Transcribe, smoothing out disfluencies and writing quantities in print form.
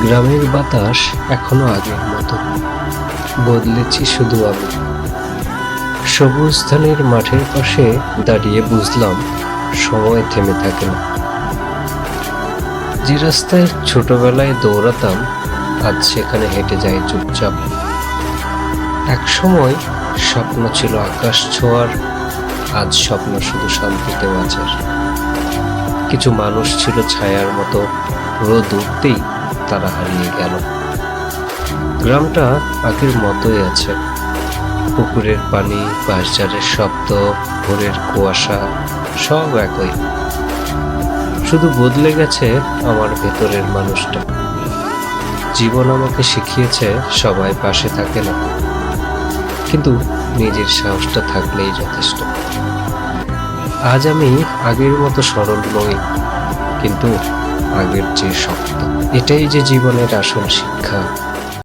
গ্রামের বাতাস এখনো আগের মতো, বদলেছি শুধু আমি। সবুজ ধানের মাঠের পাশে দাঁড়িয়ে বুঝলাম সময় থেমে থাকে না। যে রাস্তায় ছোটবেলায় দৌড়াতাম আজ সেখানে হেঁটে যাই চুপচাপ। এক সময় স্বপ্ন ছিল আকাশ ছোঁয়ার, আজ স্বপ্ন শুধু শান্তিতে বাঁচার। কিছু মানুষ ছিল ছায়ার মতো, রোদ উঠতেই তারা হারিয়ে গেল। গ্রামটা আগের মতোই আছে, পুকুরের পানি, বাঁশঝাড়ের শব্দ, ভোরের কুয়াশা, সব একই। শুধু বদলে গেছে আমার ভেতরের মানুষটা। জীবন আমাকে শিখিয়েছে সবাই পাশে থাকে না, কিন্তু নিজের সাহসটা থাকলেই যথেষ্ট। আজ আমি আগের মতো সরল নই, কিন্তু আগের চেয়ে শক্ত। এটাই যে জীবনের আসল শিক্ষা।